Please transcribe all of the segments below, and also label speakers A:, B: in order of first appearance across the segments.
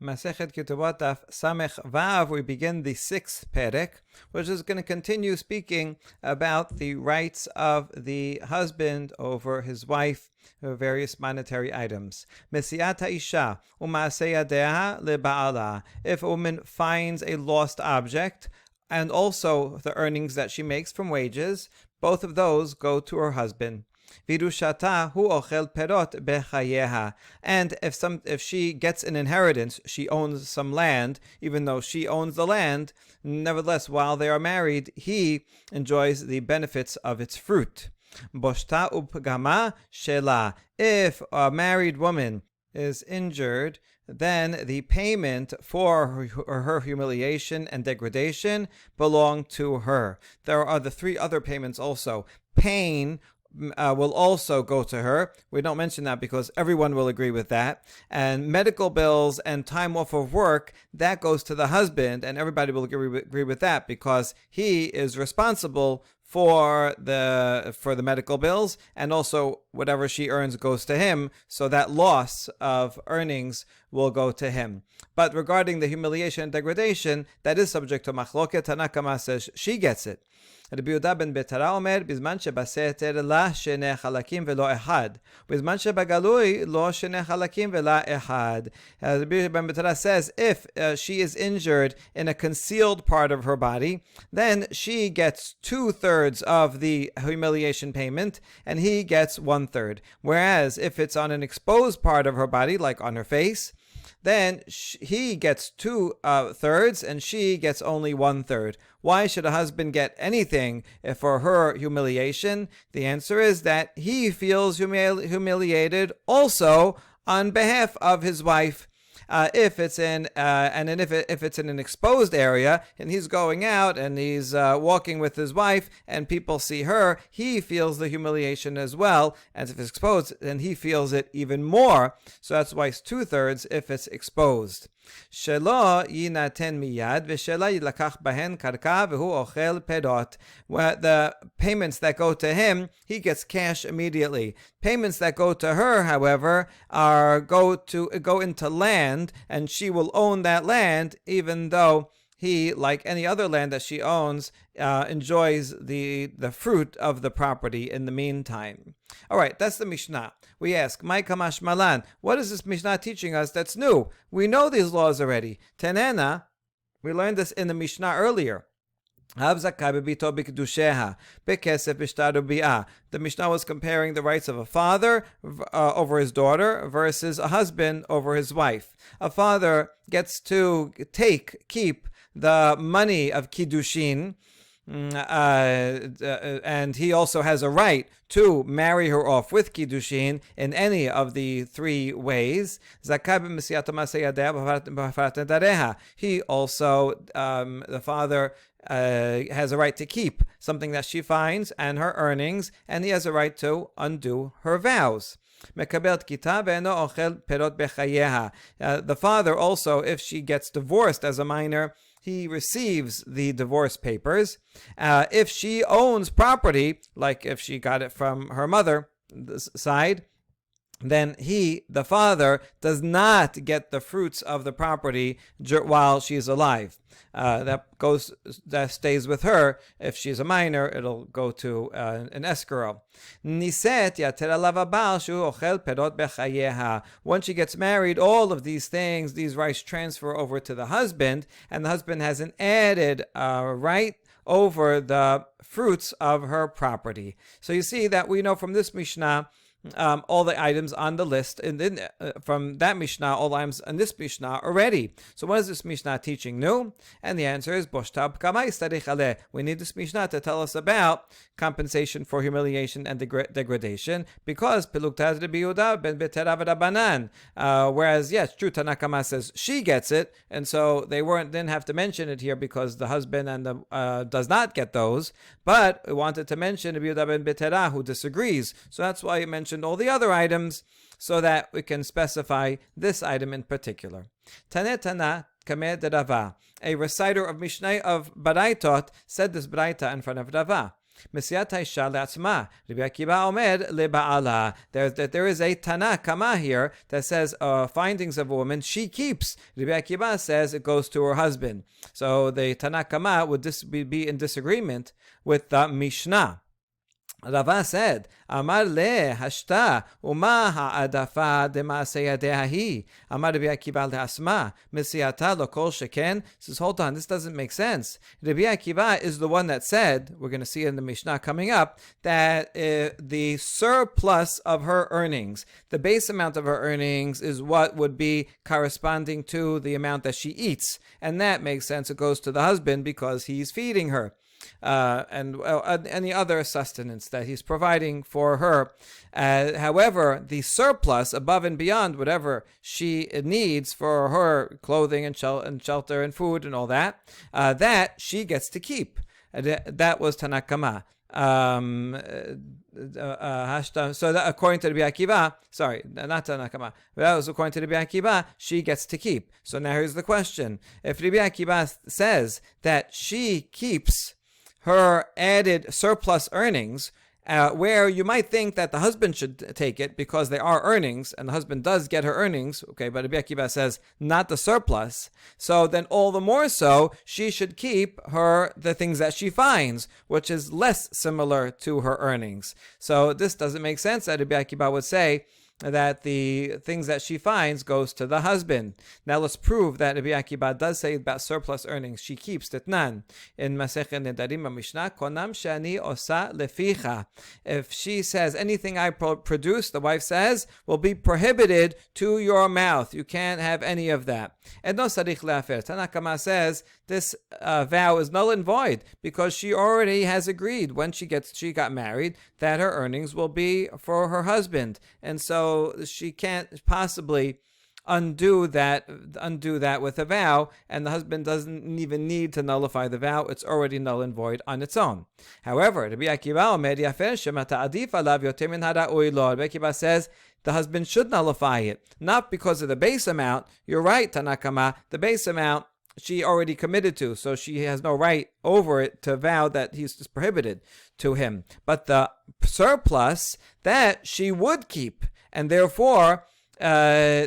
A: Masechet Ketubot Daf Samech Vav, we begin the sixth perek, which is going to continue speaking about the rights of the husband over his wife, various monetary items. Mesiat ha'isha u'ma'aseh yadeha le'ba'ala. If a woman finds a lost object, and also the earnings that she makes from wages, both of those go to her husband. Virushata hu ochel perot bechayeha. And if she gets an inheritance, she owns some land, even though she owns the land, nevertheless, while they are married, he enjoys the benefits of its fruit. Boshta upgama shela. If a married woman is injured, then the payment for her humiliation and degradation belong to her. There are the three other payments also. Pain will also go to her. We don't mention that because everyone will agree with that. And medical bills and time off of work, that goes to the husband, and everybody will agree with that because he is responsible for the medical bills, and also whatever she earns goes to him, so that loss of earnings will go to him. But regarding the humiliation and degradation, that is subject to machloket. Tanakama says she gets it. רבי יהודה בן ביתרא אומר, בזמן שבסתר לה שני חלקים ולא אחד, בזמן שבגלוי לא שני חלקים ולא אחד. Rabbi ben Betara says, if she is injured in a concealed part of her body, then she gets 2/3 of the humiliation payment, and he gets 1/3. Whereas if it's on an exposed part of her body, like on her face, then he gets 2/3 and she gets only 1/3. Why should a husband get anything for her humiliation? The answer is that he feels humiliated also on behalf of his wife. If it's in if it's in an exposed area and he's going out and he's walking with his wife and people see her, he feels the humiliation as well. As if it's exposed, then he feels it even more. So that's why it's 2/3 if it's exposed. שלא יינתן מיד ושלא יילקח בהן קרקע והוא אוכל פירות. The payments that go to him, he gets cash immediately. Payments that go to her, however, go into land, and she will own that land, even though he, like any other land that she owns, enjoys the fruit of the property in the meantime. All right, that's the Mishnah. We ask, Mai Kamash Malan, what is this Mishnah teaching us that's new? We know these laws already. Tenena, we learned this in the Mishnah earlier. The Mishnah was comparing the rights of a father over his daughter versus a husband over his wife. A father gets to keep the money of Kiddushin, and he also has a right to marry her off with Kiddushin in any of the three ways. He also, the father, has a right to keep something that she finds and her earnings, and he has a right to undo her vows. The father also, if she gets divorced as a minor, he receives the divorce papers. If she owns property, like if she got it from her mother's side, then the father, does not get the fruits of the property while she's alive. That stays with her. If she's a minor, it'll go to an escrow. Once she gets married, all of these things, these rights transfer over to the husband, and the husband has an added right over the fruits of her property. So you see that we know from this Mishnah, all the items on the list, and then from that Mishnah, all the items on this Mishnah already. So what is this Mishnah teaching new? And the answer is, we need this Mishnah to tell us about compensation for humiliation and degradation, because whereas, yes, true, Tanakama says she gets it, and so they didn't have to mention it here because the husband does not get those, but we wanted to mention Rabbi Yehuda ben Betera, who disagrees. So that's why he mentioned all the other items, so that we can specify this item in particular. Tanetana kameh de Rava. A reciter of Mishnah of Baraitot said this Baraita in front of Rava. Mesiyat haisha le'atzma. Rabbi Akiva omer leba'ala. There is a Tana Kama here that says findings of a woman she keeps. Rabbi Akiva says it goes to her husband. So the Tana Kama would be in disagreement with the Mishnah. Rava said, Amar le hashta uma ha'adafa de'ma'aseh yadehahi. Amar Rabbi Akiva le'asma misiyata lo kol sheken. Says, hold on, this doesn't make sense. Rabbi Akiva is the one that said, we're going to see in the Mishnah coming up, that the surplus of her earnings, the base amount of her earnings, is what would be corresponding to the amount that she eats. And that makes sense. It goes to the husband because he's feeding her. And any other sustenance that he's providing for her. However, the surplus above and beyond whatever she needs for her clothing and shelter and food and all that, that she gets to keep. That was Tana Kama. So that according to Rabbi Akiva, sorry, not Tana Kama, that was according to Rabbi Akiva, she gets to keep. So now here's the question. If Rabbi Akiva says that she keeps her added surplus earnings, where you might think that the husband should take it because they are earnings, and the husband does get her earnings, okay, but Rabbi Akiva says not the surplus, so then all the more so, she should keep the things that she finds, which is less similar to her earnings. So this doesn't make sense that Rabbi Akiva would say that the things that she finds goes to the husband. Now let's prove that Rabbi Akiva does say about surplus earnings she keeps Titnan. In Masechet Nedarim Mishnah, Konam shani osa leficha. If she says anything I produce, the wife says, will be prohibited to your mouth. You can't have any of that. And no sarich le'afer. Tana Kama says this vow is null and void because she already has agreed when she got married that her earnings will be for her husband, and so she can't possibly undo that with a vow, and the husband doesn't even need to nullify the vow. It's already null and void on its own. However, Rabbi Akiva says the husband should nullify it, not because of the base amount. You're right, Tana Kama, the base amount she already committed to, so she has no right over it to vow that he's prohibited to him. But the surplus, that she would keep, and therefore, therefore,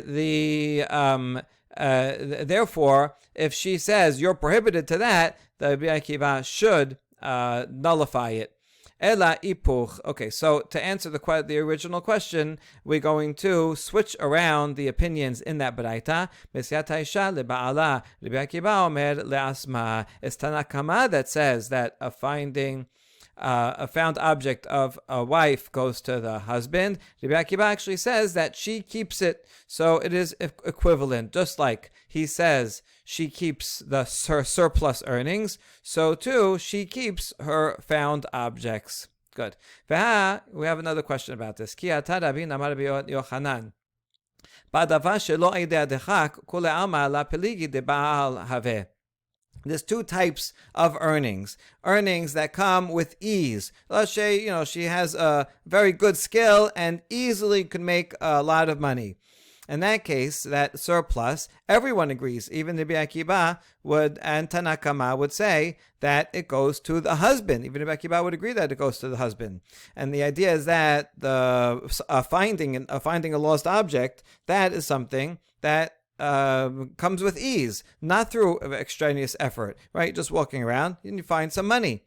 A: if she says you're prohibited to that, the Rabbi Akiva should nullify it. Ela ipuch. Okay, so to answer the original question, we're going to switch around the opinions in that baraita. Mesiyat haisha leba'ala. Rabbi Akiva omer le'asma. It's Tana Kama that says that a found object of a wife goes to the husband. Rabbi Akiva actually says that she keeps it, so it is equivalent. Just like he says she keeps her surplus earnings, so too she keeps her found objects. Good. We have another question about this. Ki ata Rabbi amar Rabbi Yochanan. Ba'davar shelo idei adechak kule alma la peligi de ba'al haveh. There's two types of earnings that come with ease. Let's say, she has a very good skill and easily can make a lot of money. In that case, that surplus, everyone agrees, even Rabbi Akiva and Tana Kama would say that it goes to the husband. Even Rabbi Akiva would agree that it goes to the husband. And the idea is that finding a lost object, that is something that comes with ease, not through extraneous effort, right? Just walking around and you find some money.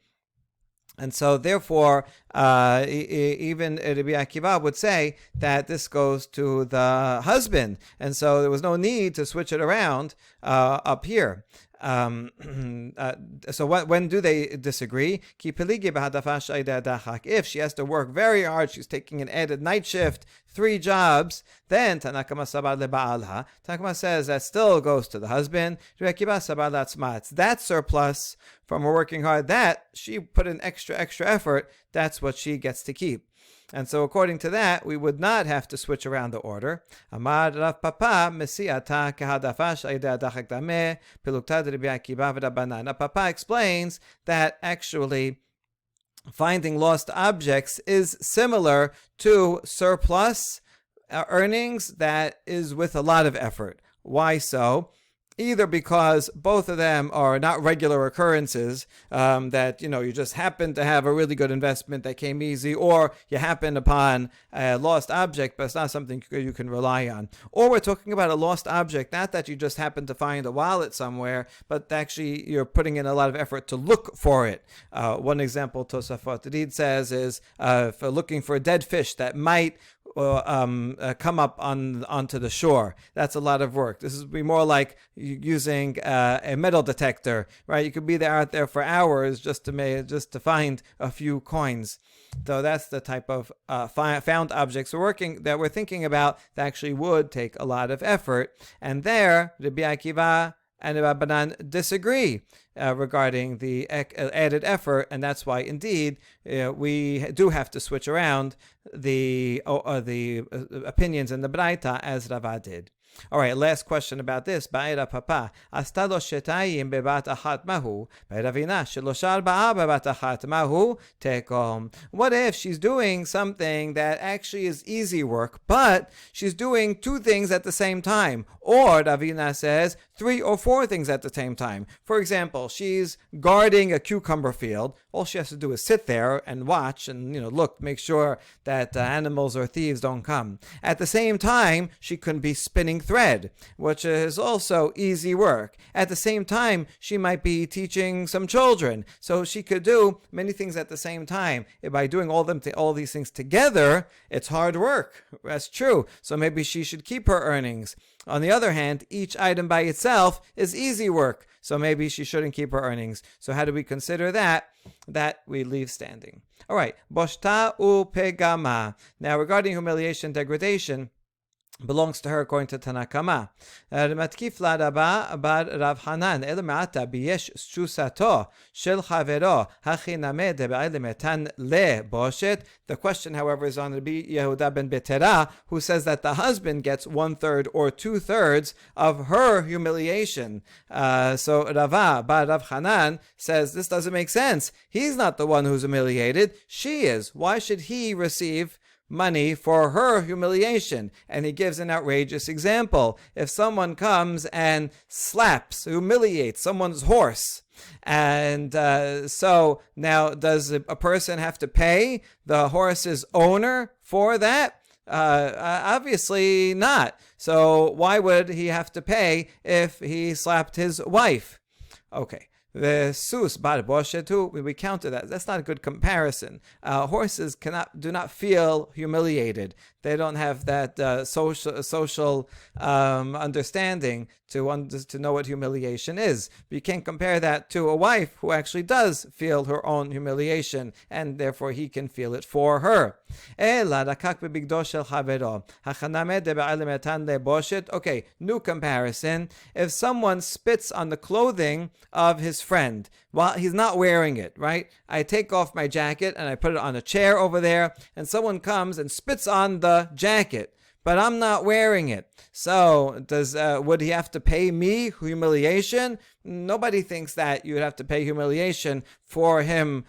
A: And so therefore, even Rabbi Akiva would say that this goes to the husband. And so there was no need to switch it around up here. So when do they disagree? If she has to work very hard, she's taking an added night shift, 3 jobs, then Tana Kama says that still goes to the husband. It's that surplus from her working hard that she put in extra effort, that's what she gets to keep. And so according to that, we would not have to switch around the order. Amar Rav Papa Mesiata Kehadafash Aida Dachak Dameh Pilukta Rabbi Akiva V'Rabbanan. Now Papa explains that actually finding lost objects is similar to surplus earnings that is with a lot of effort. Why so? either because both of them are not regular occurrences, that you just happen to have a really good investment that came easy, or you happen upon a lost object, but it's not something you can rely on. Or we're talking about a lost object, not that you just happen to find a wallet somewhere, but actually you're putting in a lot of effort to look for it. One example Tosafot Reed says is for looking for a dead fish that might come up onto the shore. That's a lot of work. This would be more like using a metal detector, right? You could be out there for hours just to find a few coins. So that's the type of found objects we're thinking about that actually would take a lot of effort. And there, Rabbi Akiva and Rabbanan disagree regarding the added effort, and that's why indeed we do have to switch around the opinions in the Braita as Rava did. All right, last question about this. Ba'ira papa. Asta lo shetayim bebat achat mahu. Ba'ravina sheloshar ba'a bebat achat mahu tekom. What if she's doing something that actually is easy work, but she's doing two things at the same time? Or Ravina says 3 or 4 things at the same time. For example, she's guarding a cucumber field. All she has to do is sit there and watch and look, make sure that animals or thieves don't come. At the same time, she can be spinning thread, which is also easy work. At the same time, she might be teaching some children. So she could do many things at the same time. By doing all these things together, it's hard work. That's true. So maybe she should keep her earnings. On the other hand, each item by itself is easy work. So maybe she shouldn't keep her earnings. So how do we consider that? That we leave standing. All right. Boshta u pegama. Now regarding humiliation, degradation, belongs to her according to Tanakama. Matkif la Rabba bar Rav Hanan el ma'ata biyesh shusato shel chavero hachiname debe'ele metan le boshet. The question, however, is on Rabbi Yehuda ben Betera, who says that the husband gets 1/3 or 2/3 of her humiliation. So Rava bar Rav Hanan says this doesn't make sense. He's not the one who's humiliated. She is. Why should he receive money for her humiliation? And he gives an outrageous example. If someone comes and humiliates someone's horse, and so now does a person have to pay the horse's owner for that? Obviously not. So why would he have to pay if he slapped his wife? Okay. The sus bar boshetu, we counter that. That's not a good comparison. Horses do not feel humiliated. They don't have that social understanding to know what humiliation is. But you can't compare that to a wife who actually does feel her own humiliation, and therefore he can feel it for her. Okay, new comparison. If someone spits on the clothing of his friend while he's not wearing it, right? I take off my jacket and I put it on a chair over there, and someone comes and spits on the jacket, but I'm not wearing it. So would he have to pay me humiliation? Nobody thinks that you would have to pay humiliation for him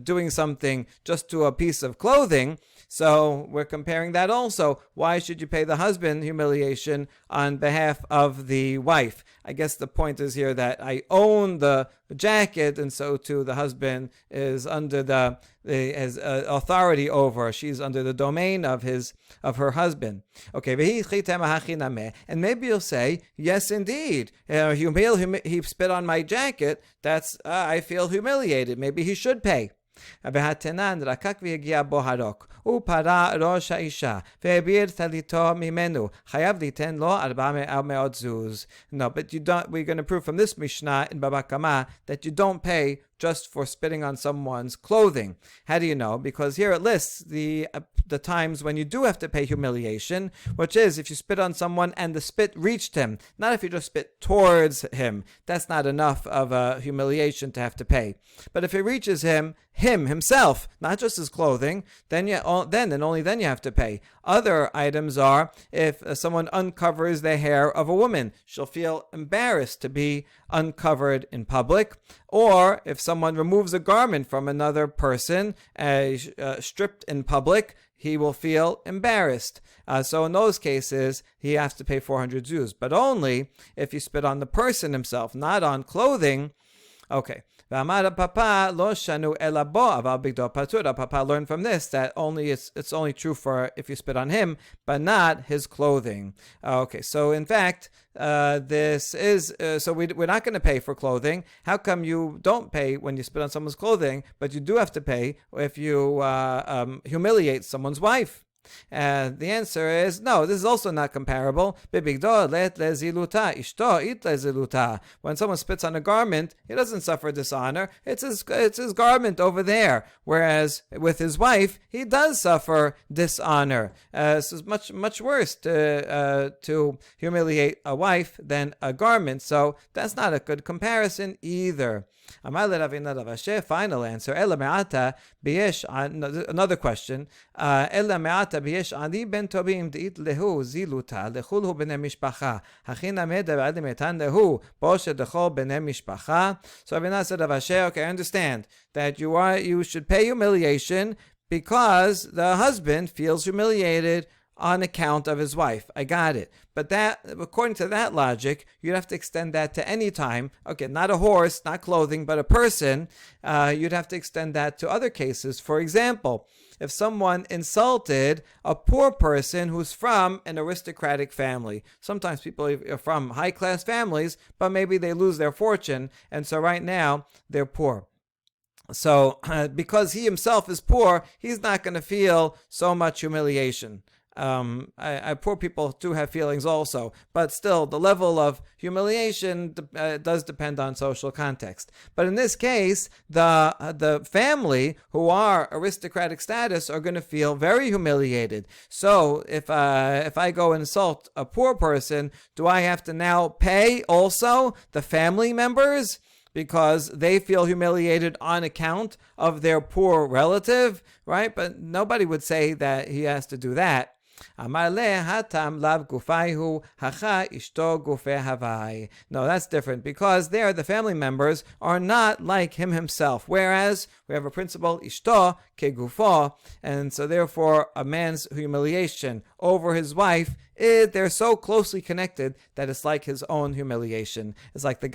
A: doing something just to a piece of clothing. So we're comparing that also. Why should you pay the husband humiliation on behalf of the wife? I guess the point is here that I own the jacket, and so too the husband is under has authority over. She's under the domain of her husband. Okay, and maybe you'll say, yes, indeed, he spit on my jacket. That's I feel humiliated. Maybe he should pay. בהתנן רקק והגיע בו הרוק, הוא פרע ראש האישה, והעביר טליתו ממנו, חייב ליתן לו 400 zuz. No, but we're going to prove from this Mishnah in Baba Kama that you don't pay just for spitting on someone's clothing. How do you know? Because here it lists the times when you do have to pay humiliation, which is if you spit on someone and the spit reached him, not if you just spit towards him. That's not enough of a humiliation to have to pay. But if it reaches himself, not just his clothing, then only then you have to pay. Other items are if someone uncovers the hair of a woman, she'll feel embarrassed to be uncovered in public. Or if someone removes a garment from another person, stripped in public, he will feel embarrassed. So in those cases, he has to pay 400 zuz, but only if you spit on the person himself, not on clothing. Okay. Papa learned from this that it's only true for if you spit on him, but not his clothing. Okay, so in fact, this is so we're not going to pay for clothing. How come you don't pay when you spit on someone's clothing, but you do have to pay if you humiliate someone's wife? The answer is no, this is also not comparable. When someone spits on a garment, he doesn't suffer dishonor. It's his garment over there. Whereas with his wife, he does suffer dishonor. This is much worse to humiliate a wife than a garment. So that's not a good comparison either. Final answer. Another question. ביש עני בן טובים דאית להו זילותה לחול הוא בני משפחה הכי נמד ועד מתן להו בושה דכל בני משפחה. So Rabbi said, okay, I understand that you should pay humiliation because the husband feels humiliated on account of his wife. I got it. But that, according to that logic, you'd have to extend that to any time. Okay, not a horse, not clothing, but a person. You'd have to extend that to other cases. For example, if someone insulted a poor person who's from an aristocratic family. Sometimes people are from high-class families, but maybe they lose their fortune, and so right now, they're poor. So, because he himself is poor, he's not going to feel so much humiliation. Poor people do have feelings also, but still the level of humiliation does depend on social context. But in this case, the family who are aristocratic status are going to feel very humiliated. So if I go insult a poor person, do I have to now pay also the family members? Because they feel humiliated on account of their poor relative, right? But nobody would say that he has to do that. No, that's different, because there the family members are not like him himself, whereas we have a principle, ishto kegufo, and so therefore a man's humiliation over his wife, they're so closely connected that it's like his own humiliation. It's like the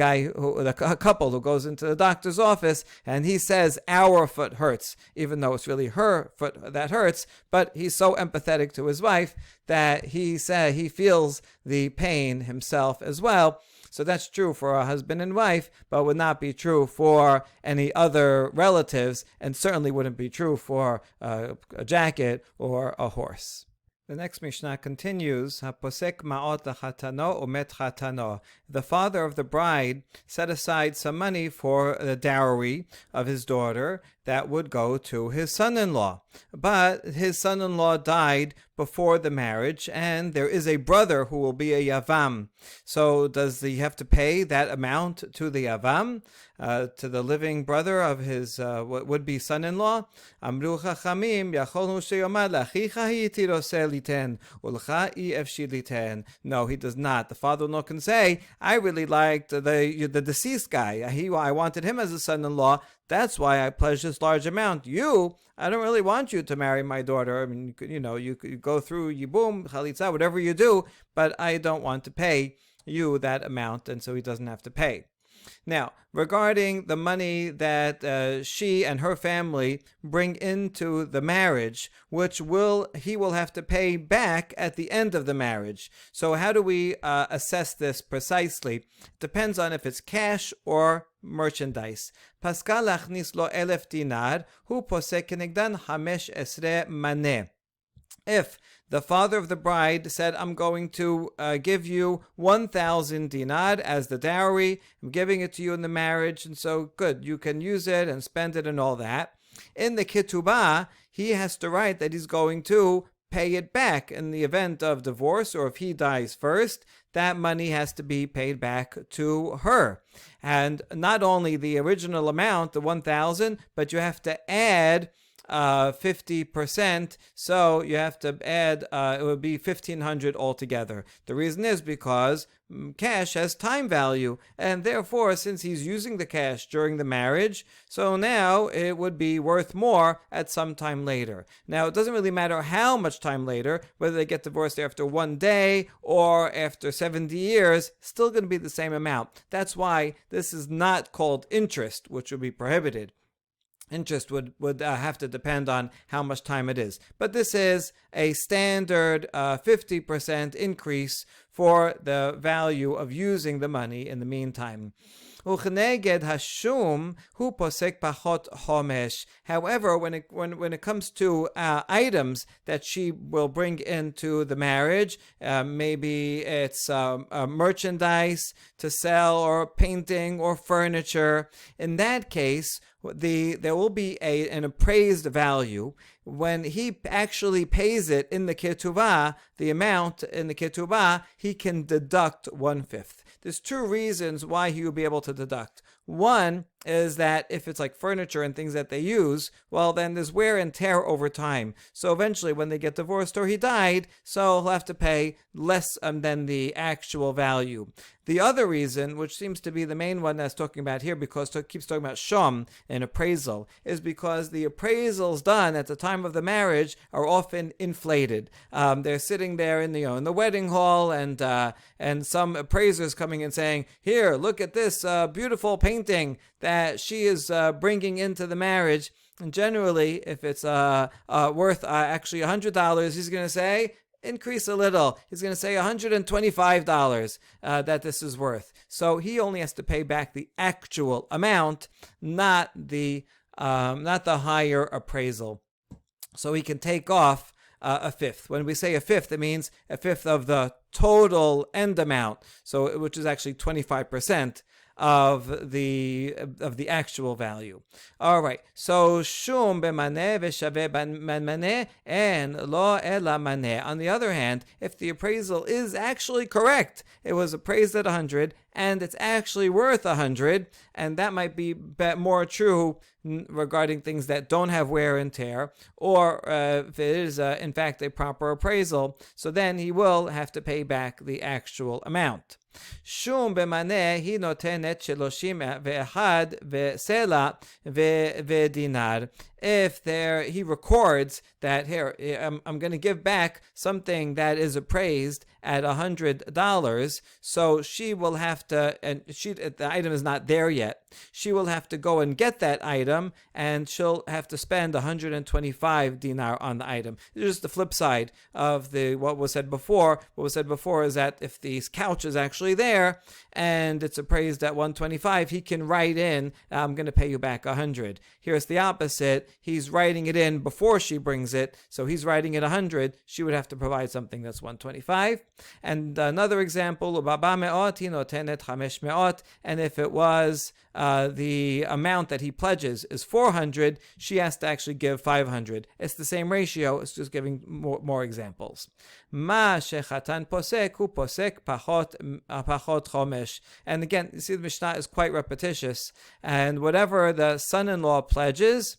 A: couple who goes into the doctor's office and he says, our foot hurts, even though it's really her foot that hurts, but he's so empathetic to his wife that he feels the pain himself as well. So that's true for a husband and wife, but would not be true for any other relatives, and certainly wouldn't be true for a jacket or a horse. The next Mishnah continues, Haposek ma'ot lachatano umet chatano. The father of the bride set aside some money for the dowry of his daughter that would go to his son-in-law. But his son-in-law died before the marriage, and there is a brother who will be a yavam. So does he have to pay that amount to the yavam, to the living brother of his would-be son-in-law? Amru chachamim yacholnu sheyomad lachicha hiti roseh liten ulcha I efshi liten. No, he does not. The father-in-law can say, I really liked the deceased guy. I wanted him as a son-in-law. That's why I pledged this large amount. I don't really want you to marry my daughter. I mean, you could go through yibum, chalitza, whatever you do, but I don't want to pay you that amount, and so he doesn't have to pay. Now, regarding the money that she and her family bring into the marriage, which he will have to pay back at the end of the marriage. So how do we assess this precisely? It depends on if it's cash or merchandise. Pascal achnis lo 1,000 dinar, hu posek kenegdan 15 maneh. If the father of the bride said, I'm going to give you 1,000 dinar as the dowry, I'm giving it to you in the marriage, and so good, you can use it and spend it and all that. In the Ketubot, he has to write that he's going to pay it back in the event of divorce, or if he dies first, that money has to be paid back to her. And not only the original amount, the 1,000, but you have to add 50%, so you have to add, it would be 1,500 altogether. The reason is because cash has time value, and therefore, since he's using the cash during the marriage, so now it would be worth more at some time later. Now, it doesn't really matter how much time later, whether they get divorced after 1 day or after 70 years, still going to be the same amount. That's why this is not called interest, which would be prohibited. Interest would have to depend on how much time it is. But this is a standard 50% increase for the value of using the money in the meantime. Uchneged hashum hu posek pachot chomesh. However, when it comes to items that she will bring into the marriage, maybe it's merchandise to sell, or painting, or furniture. In that case, there will be an appraised value. When he actually pays it in the ketubah, the amount in the ketubah, he can deduct 1/5. There's two reasons why he will be able to deduct. One is that if it's like furniture and things that they use, well, then there's wear and tear over time. So eventually when they get divorced or he died, so he'll have to pay less than the actual value. The other reason, which seems to be the main one that's talking about here, because it keeps talking about shom, an appraisal, is because the appraisals done at the time of the marriage are often inflated. They're sitting there in the wedding hall, and some appraisers coming and saying, "Here, look at this beautiful painting that she is bringing into the marriage." And generally, if it's worth actually $100, he's going to say, increase a little. He's going to say $125 that this is worth. So he only has to pay back the actual amount, not the higher appraisal. So he can take off a fifth. When we say a fifth, it means a fifth of the total end amount. So which is actually 25% of the actual value. All right. So shum b'maneh v'shaveh b'maneh and lo ela maneh. On the other hand, if the appraisal is actually correct, it was appraised at 100 and it's actually worth 100, and that might be more true regarding things that don't have wear and tear, or if it is in fact a proper appraisal, so then he will have to pay back the actual amount. Shum b'maneh hi notenet 31 v'sela v'dinar. If he records that, here, I'm going to give back something that is appraised at $100, so she will have to, and the item is not there yet, she will have to go and get that item, and she'll have to spend 125 dinar on the item. This is just the flip side of what was said before. What was said before is that if the couch is actually there and it's appraised at 125, he can write in, "I'm going to pay you back 100. Here's the opposite. He's writing it in before she brings it, so he's writing it 100. She would have to provide something that's 125. And another example, and if it was the amount that he pledges is 400, she has to actually give 500. It's the same ratio. It's just giving more examples. Ma shechatan posek hu posek pachot chomesh. And again, you see the Mishnah is quite repetitious. And whatever the son-in-law pledges,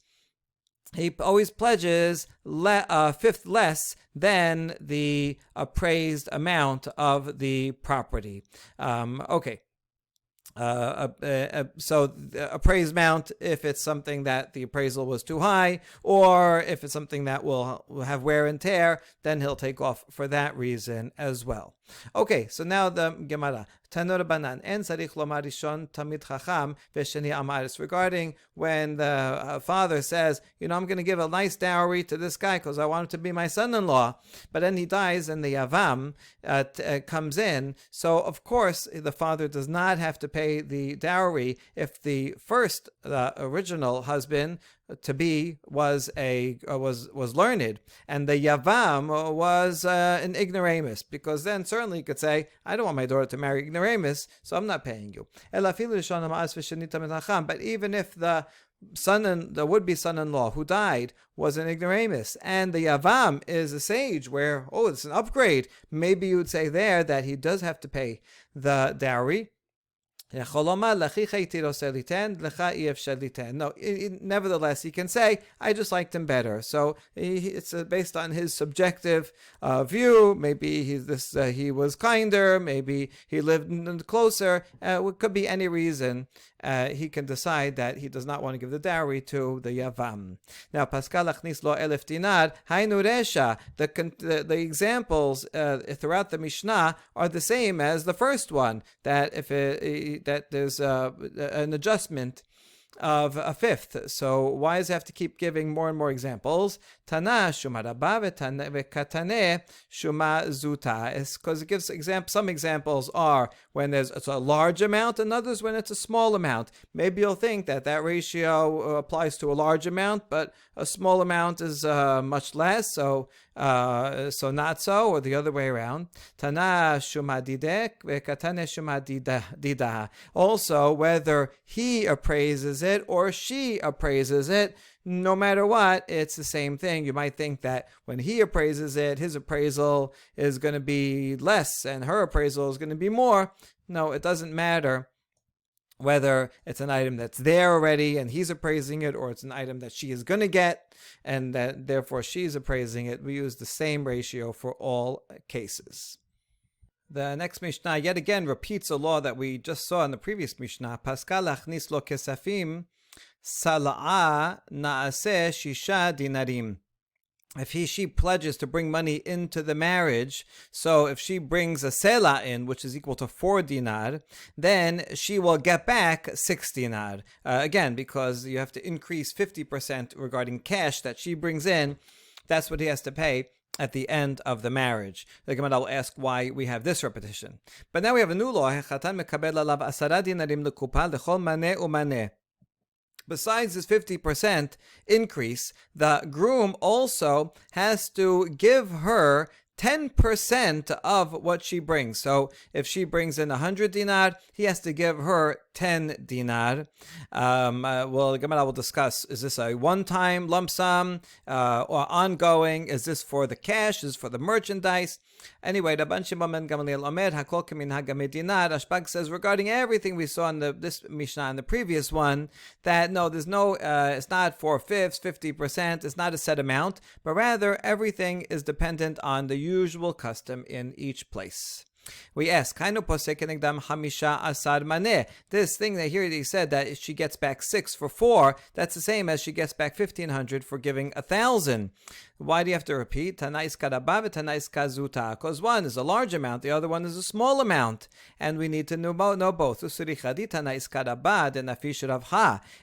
A: he always pledges a fifth less than the appraised amount of the property. Okay. So the appraised amount, if it's something that the appraisal was too high, or if it's something that will have wear and tear, then he'll take off for that reason as well. Okay, so now the Gemara. Tanur banan en sarich lomar rishon tamid chacham v'sheni amaris. Regarding when the father says, I'm going to give a nice dowry to this guy because I want him to be my son-in-law, but then he dies and the yavam comes in. So of course the father does not have to pay the dowry if the first original husband to be was learned, and the yavam was an ignoramus, because then certainly you could say, I don't want my daughter to marry ignoramus, so I'm not paying you. But even if the would-be son-in-law who died was an ignoramus, and the yavam is a sage, where it's an upgrade, maybe you would say there that he does have to pay the dowry. No, nevertheless, he can say, I just liked him better. So it's based on his subjective view. Maybe he was kinder. Maybe he lived closer. It could be any reason. He can decide that he does not want to give the dowry to the Yavam. Now, Pascal achnis lo 1,000 dinar, hainu resha. The examples throughout the Mishnah are the same as the first one, that if that there's an adjustment of a fifth. So why does it have to keep giving more and more examples? Tana shuma rabba v'katane shuma zuta. It's because it gives some examples are when it's a large amount, and others when it's a small amount. Maybe you'll think that ratio applies to a large amount, but a small amount is much less. So not so, or the other way around. Tana shuma didek v'katane shuma dida. Also, whether he appraises it or she appraises it, no matter what, it's the same thing. You might think that when he appraises it, his appraisal is going to be less and her appraisal is going to be more. No, it doesn't matter whether it's an item that's there already and he's appraising it, or it's an item that she is going to get and that therefore she's appraising it. We use the same ratio for all cases. The next Mishnah yet again repeats a law that we just saw in the previous Mishnah. Paskal achnis lo kesafim sala'a naaseh shisha dinarim. If she pledges to bring money into the marriage, so if she brings a sela in, which is equal to 4 dinar, then she will get back 6 dinar. Again, because you have to increase 50% regarding cash that she brings in. That's what he has to pay at the end of the marriage. The Gemara will ask why we have this repetition. But now we have a new law. Besides this 50% increase, the groom also has to give her 10% of what she brings. So if she brings in 100 dinar, he has to give her 10 dinar. The Gemara will discuss, is this a one-time lump sum or ongoing? Is this for the cash? Is this for the merchandise? Anyway, Rabban Shimon ben Gamaliel Omer, Hakol Keminhag Dinar. Rashbag says regarding everything we saw in this Mishnah and the previous one, that no, there's no, it's not 4/5, 50%, it's not a set amount, but rather everything is dependent on the usual custom in each place. We ask, this thing that here he said that if she gets back 6 for 4, that's the same as she gets back 1,500 for giving 1,000. Why do you have to repeat? Because one is a large amount, the other one is a small amount, and we need to know both.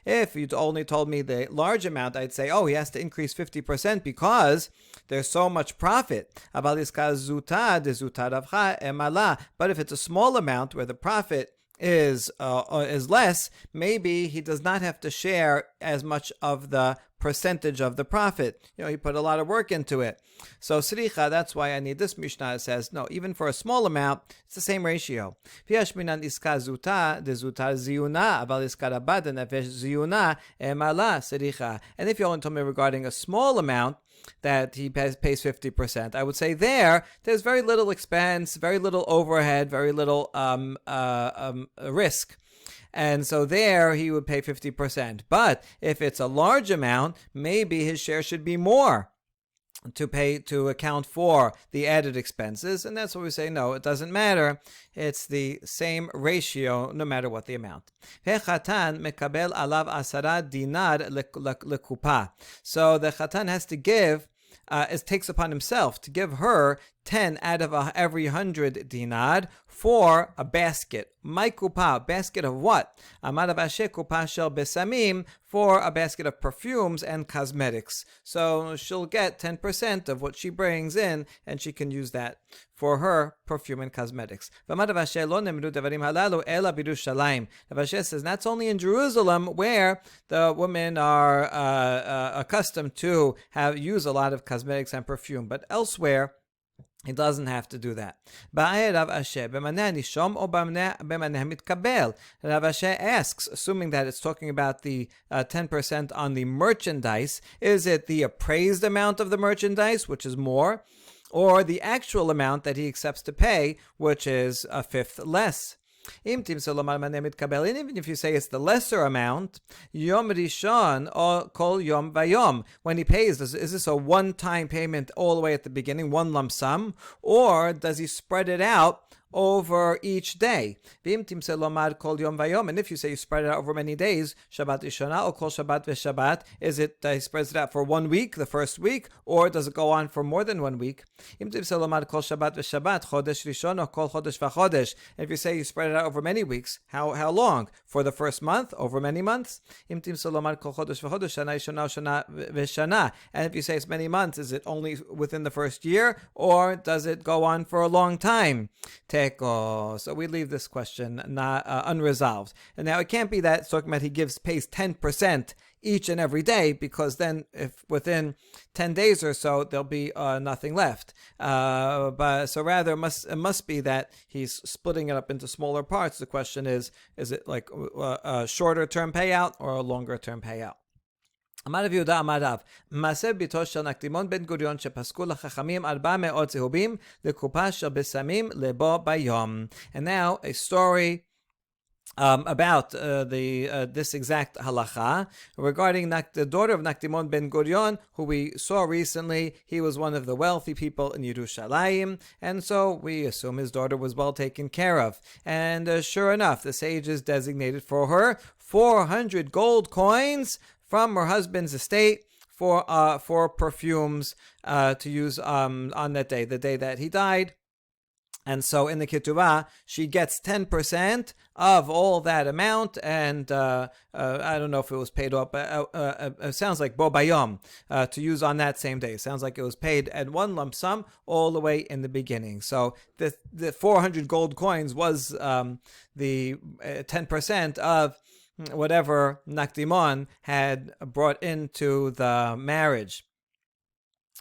A: If you only told me the large amount, I'd say, he has to increase 50% because there's so much profit. But if it's a small amount where the profit is less, maybe he does not have to share as much of the percentage of the profit. He put a lot of work into it. So sricha, that's why I need this Mishnah. It says, no, even for a small amount, it's the same ratio. And if you only told me regarding a small amount, that he pays 50%, I would say there's very little expense, very little overhead, very little risk. And so there he would pay 50%. But if it's a large amount, maybe his share should be more to account for the added expenses. And that's what we say, no, it doesn't matter. It's the same ratio no matter what the amount. So the chatan has to give, it takes upon himself to give her 10 out of every 100 dinar for a basket. My kupa, basket of what? Amar Avashe kupa shel besamim, for a basket of perfumes and cosmetics. So she'll get 10% of what she brings in, and she can use that for her perfume and cosmetics. Amar Avashe lo nemru devarim halalu ela b'Yerushalayim. Avashe says that's only in Jerusalem where the women are accustomed to use a lot of cosmetics and perfume, but elsewhere he doesn't have to do that. Rav Asher asks, assuming that it's talking about the 10% on the merchandise, is it the appraised amount of the merchandise, which is more, or the actual amount that he accepts to pay, which is a fifth less? Im timsa lomar maneh mitkabel, and even if you say it's the lesser amount, Yom Rishon or Kol Yom Vayom, when he pays, is this a one-time payment all the way at the beginning, one lump sum, or does he spread it out over each day? And if you say you spread it out over many days, Shabbat Rishona or Kol Shabbat v'Shabbat, is it he spreads it out for 1 week, the first week, or does it go on for more than 1 week? If you say you spread it out over many weeks, how long? For the first month, over many months? And if you say it's many months, is it only within the first year, or does it go on for a long time? So we leave this question not unresolved. And now it can't be that it's talking about he pays 10% each and every day, because then if within 10 days or so there'll be nothing left. But so rather it must be that he's splitting it up into smaller parts. The question is it like a shorter term payout or a longer term payout? אמר רב יהודה אמר רב, מעשה ביתו של נקדימון בן גוריון שפסקו לחכמים 400 צהובים לקופה של בשמים לבו ביום. And now a story about this exact halacha regarding the daughter of Nakdimon ben Gurion, who we saw recently. He was one of the wealthy people in Yerushalayim, and so we assume his daughter was well taken care of. And sure enough, the sages designated for her 400 gold coins from her husband's estate for perfumes to use on that day, the day that he died. And so in the Ketubot, she gets 10% of all that amount, and I don't know if it was paid off, but it sounds like bo bayom, to use on that same day. It sounds like it was paid at one lump sum all the way in the beginning. So the 400 gold coins was the 10% of whatever Nakdimon had brought into the marriage.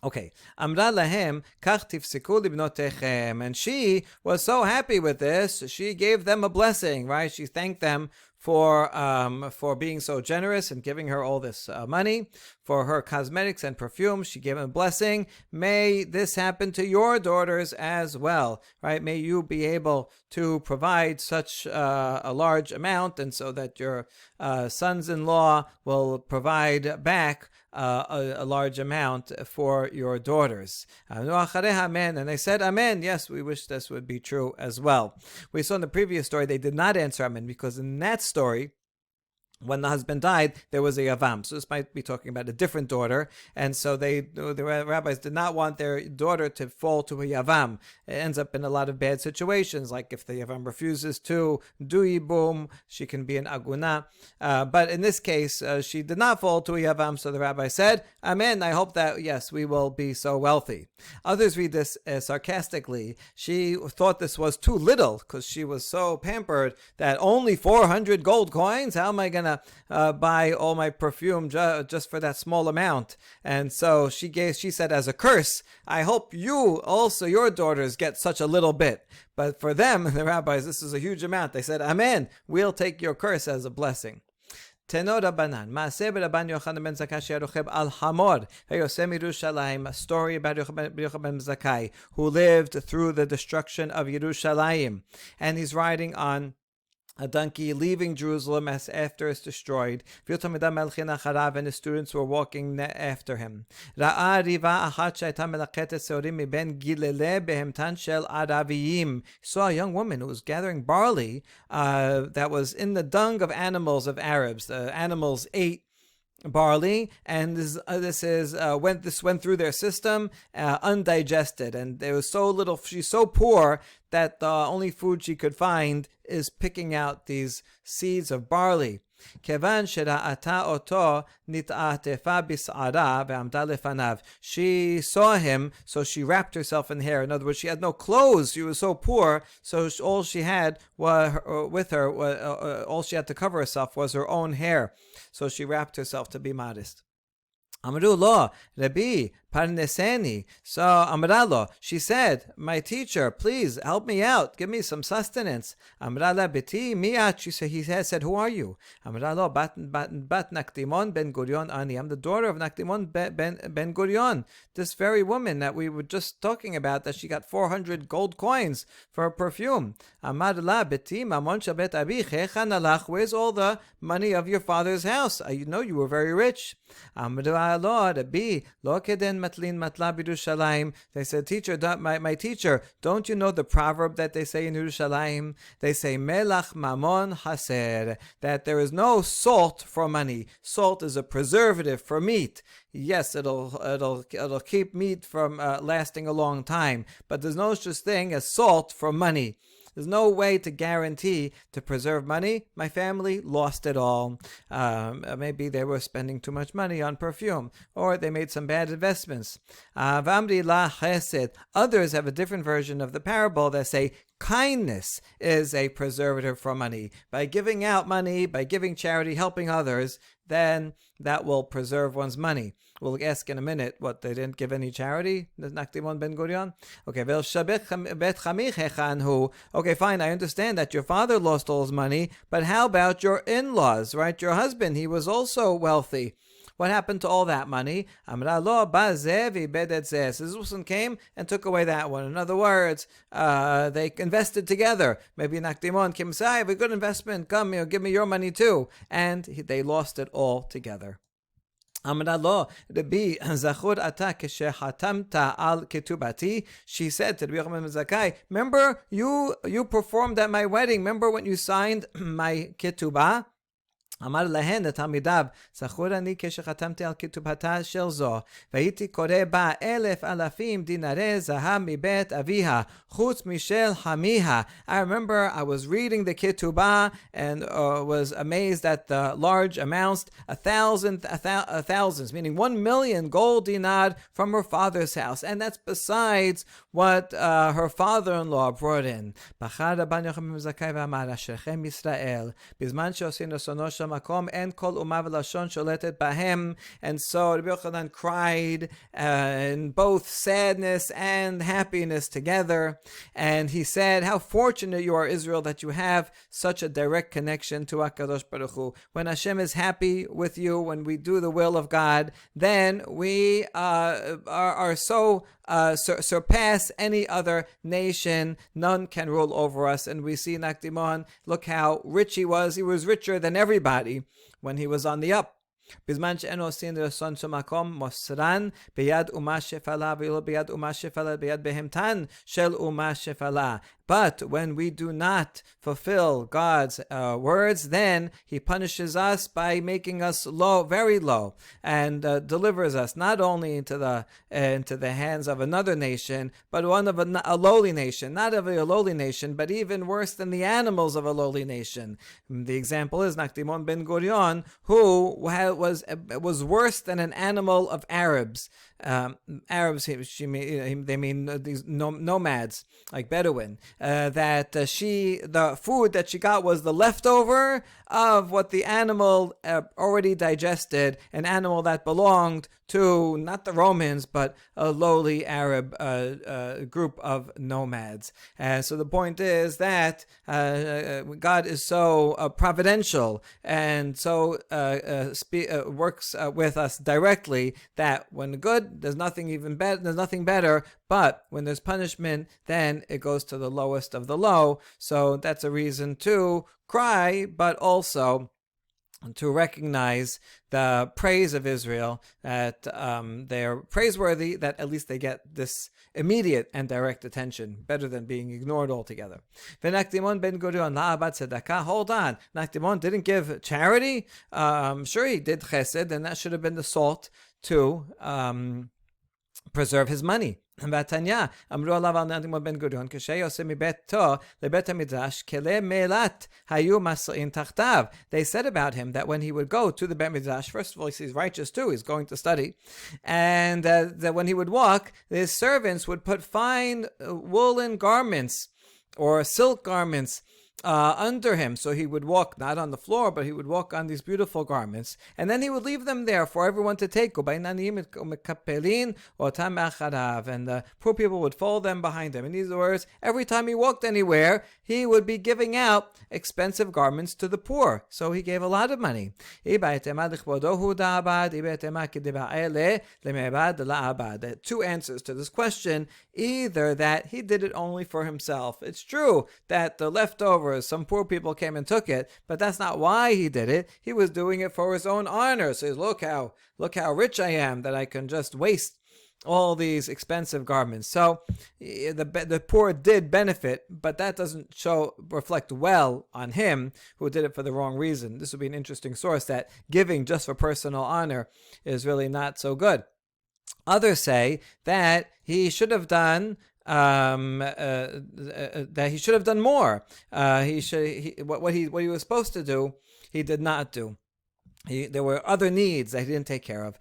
A: Okay, Amra lahem kach tifsiku libnotechem, and she was so happy with this, she gave them a blessing, right? She thanked them for being so generous and giving her all this money for her cosmetics and perfume. She gave them a blessing. May this happen to your daughters as well, right? May you be able to provide such a large amount, and so that your sons-in-law will provide back a large amount for your daughters. Amen. And they said, Amen. Yes, we wish this would be true as well. We saw in the previous story they did not answer Amen, because in that story, when the husband died, there was a yavam. So this might be talking about a different daughter. And so the rabbis did not want their daughter to fall to a yavam. It ends up in a lot of bad situations, like if the yavam refuses to do yibum, she can be an aguna. But in this case, she did not fall to a yavam. So the rabbi said, Amen. I hope that, yes, we will be so wealthy. Others read this sarcastically. She thought this was too little, because she was so pampered that only 400 gold coins? How am I going to buy all my perfume just for that small amount? And so she said, as a curse, I hope you also, your daughters, get such a little bit. But for them, the rabbis, this is a huge amount. They said, Amen, we'll take your curse as a blessing. Tenor Rabbanan, Maaseh Rabban Yochanan ben Zakkai sherocheb al hamor vayosem Yerushalayim, a story about Yochanan ben Zakkai, who lived through the destruction of Yerushalayim, and he's riding on a donkey leaving Jerusalem as after it's destroyed. And his students were walking after him. He saw a young woman who was gathering barley that was in the dung of animals of Arabs. The animals ate barley, and this went through their system undigested, and there was so little. She's so poor that the only food she could find is picking out these seeds of barley. Kevan שראתה אותו נתעטפה בשערה ועמדה לפניו. She saw him, so she wrapped herself in hair. In other words, she had no clothes. She was so poor, so all she had all she had to cover herself was her own hair. So she wrapped herself to be modest. Amru lo, Rabbi, parneseni. So Amralo, she said, my teacher, please help me out. Give me some sustenance. Amrala beti miat. He said, who are you? Amralo bat Nakdimon ben Gurion ani. I'm the daughter of Nakdimon ben Gurion. This very woman that we were just talking about, that she got 400 gold coins for her perfume. Amrala beti mamon shabet abi chechan alach. Where's all the money of your father's house? You know you were very rich. Amralo Rabbi lo keden matlin matla b'Yerushalayim. They said, teacher, my teacher, don't you know the proverb that they say in Yerushalayim? They say melach mamon haser, that there is no salt for money. Salt is a preservative for meat. Yes, it'll keep meat from lasting a long time, but there's no such thing as salt for money. There's no way to guarantee to preserve money. My family lost it all. Maybe they were spending too much money on perfume, or they made some bad investments. V'amri la chesed. Others have a different version of the parable that say kindness is a preservative for money. By giving out money, by giving charity, helping others, then that will preserve one's money. We'll ask in a minute what, they didn't give any charity? Nakdimon ben Gurion? Okay, fine, I understand that your father lost all his money, but how about your in-laws, right? Your husband, he was also wealthy. What happened to all that money? This one came and took away that one. In other words, they invested together. Maybe Nakdimon came and said, I have a good investment. Come, give me your money too. And they lost it all together. Amralo Rabbi Zachur ata keshechatamta al ketubati. She said to Rabbi Yochanan ben Zakkai, remember you performed at my wedding. Remember when you signed my ketubah? אמר להן לתלמידיו, זכור אני כשחתמתי על כתובתה של זו, והייתי קורא בה 1,000 דינרי זהב מבית אביה, חוץ משל חמיה. I remember I was reading the ketubah and was amazed at the large amounts, thousands, meaning 1,000,000 gold dinar from her father's house. And that's besides what her father-in-law brought in. בחר רבן יוחנן בן זכאי ואמר, אשריכם ישראל, בזמן שעושים רצונו של מקום, אין כל אומה ולשון שולטת בהם. And so Rabbi Yochanan cried in both sadness and happiness together. And he said, how fortunate you are, Israel, that you have such a direct connection to HaKadosh Baruch Hu. When Hashem is happy with you, when we do the will of God, then we are so surpass any other nation. None can rule over us. And we see Nakdimon, look how rich he was. He was richer than everybody when he was on the up. בזמן שאין עושים רצון של מקום מוסרן ביד אומה שפלה ולא ביד אומה שפלה ביד בהמתן של אומה שפלה. But when we do not fulfill God's words, then He punishes us by making us low, very low, and delivers us not only into the hands of another nation, but one of a lowly nation, not of a lowly nation, but even worse than the animals of a lowly nation. The example is Nakdimon ben Gurion, who was worse than an animal of Arabs. Arabs, they mean these nomads, like Bedouin. The food that she got was the leftover of what the animal already digested, an animal that belonged to not the Romans, but a lowly Arab group of nomads. So the point is that God is so providential and so works with us directly that when good, there's nothing better. But when there's punishment, then it goes to the lowest of the low. So that's a reason to cry, but also to recognize the praise of Israel, that they're praiseworthy, that at least they get this immediate and direct attention, better than being ignored altogether. Nakdimon ben Gurion la'abat tzedakah. Hold on, Nakdimon didn't give charity? Sure, he did chesed, and that should have been the salt to preserve his money. והתניא, אמרו עליו על נקדימון בן גוריון, כשיוצא מביתו לבית המדרש, כלי מלט היו מסעין תחתיו. They said about him that when he would go to the Beit Midrash, first of all, he's righteous too, he's going to study, and that when he would walk, his servants would put fine woolen garments or silk garments under him. So he would walk not on the floor, but he would walk on these beautiful garments. And then he would leave them there for everyone to take. And the poor people would follow them behind him. In these words, every time he walked anywhere, he would be giving out expensive garments to the poor. So he gave a lot of money. Two answers to this question. Either that he did it only for himself. It's true that the leftovers, some poor people came and took it, but that's not why he did it. He was doing it for his own honor. So look how rich I am that I can just waste all these expensive garments. So the poor did benefit, but that doesn't reflect well on him who did it for the wrong reason. This would be an interesting source, that giving just for personal honor is really not so good. Others say that he should have done more. What he was supposed to do, he did not do. There were other needs that he didn't take care of.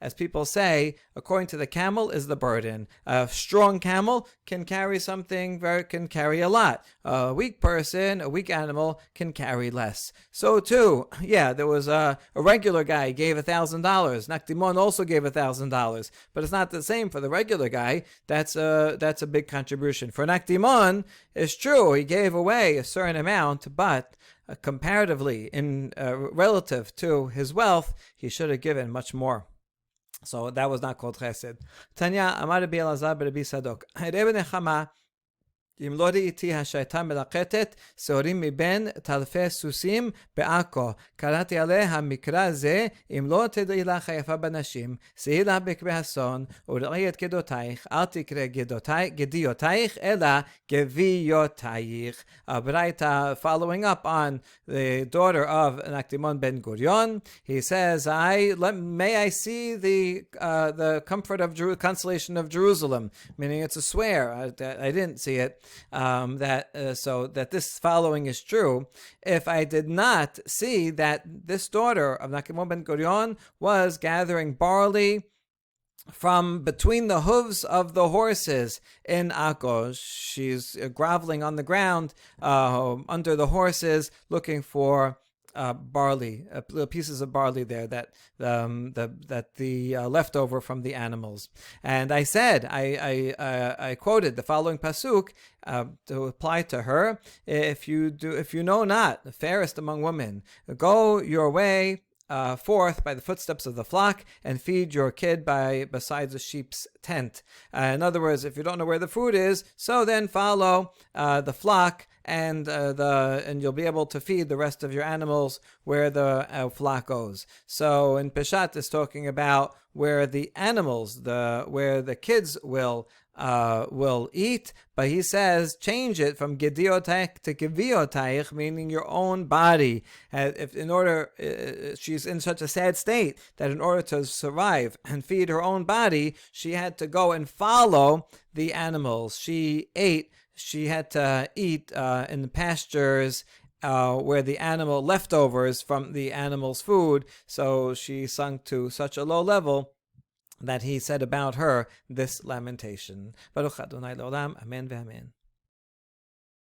A: As people say, according to the camel is the burden. A strong camel can carry can carry a lot. A weak animal can carry less. So too, there was a regular guy gave $1,000. Nakdimon also gave $1,000, but it's not the same for the regular guy. That's a big contribution. For Nakdimon, it's true, he gave away a certain amount, but comparatively, relative to his wealth, he should have given much more. So that was not called chesed. Tanya Amar Rabbi Elazar Rabbi Sadok. Rebbe Nechama, אם לא ראיתי השייטה מלקטת שעורים מבין טלפי סוסים בעכו. קראתי עליה מקרא זה, אם לא תדעי לך היפה בנשים, שאי לה בקבי אסון, וראי את גדותייך, אל תקרא גדיותייך, אלא גביותייך. Braita, following up on the daughter of Nakdimon ben Gurion, he says, may I see the comfort of consolation of Jerusalem, meaning it's a swear. I didn't see it. So that this following is true. If I did not see that this daughter of Nakdimon ben Gurion was gathering barley from between the hooves of the horses in Akko, she's groveling on the ground under the horses, looking for barley, pieces of barley there that the leftover from the animals. And I said, I quoted the following pasuk to apply to her: if you know not, the fairest among women, go your way forth by the footsteps of the flock and feed your kid besides the sheep's tent. In other words, if you don't know where the food is, so then follow the flock and you'll be able to feed the rest of your animals where the flock goes. So in Peshat is talking about where the animals, where the kids will eat, but he says change it from gediotaich to geviotaich, meaning your own body. She's in such a sad state that in order to survive and feed her own body, she had to go and follow the animals. She had to eat in the pastures where the animal leftovers from the animal's food. So she sunk to such a low level that he said about her this lamentation. Baruch Adonai L'olam, Amen ve'amen.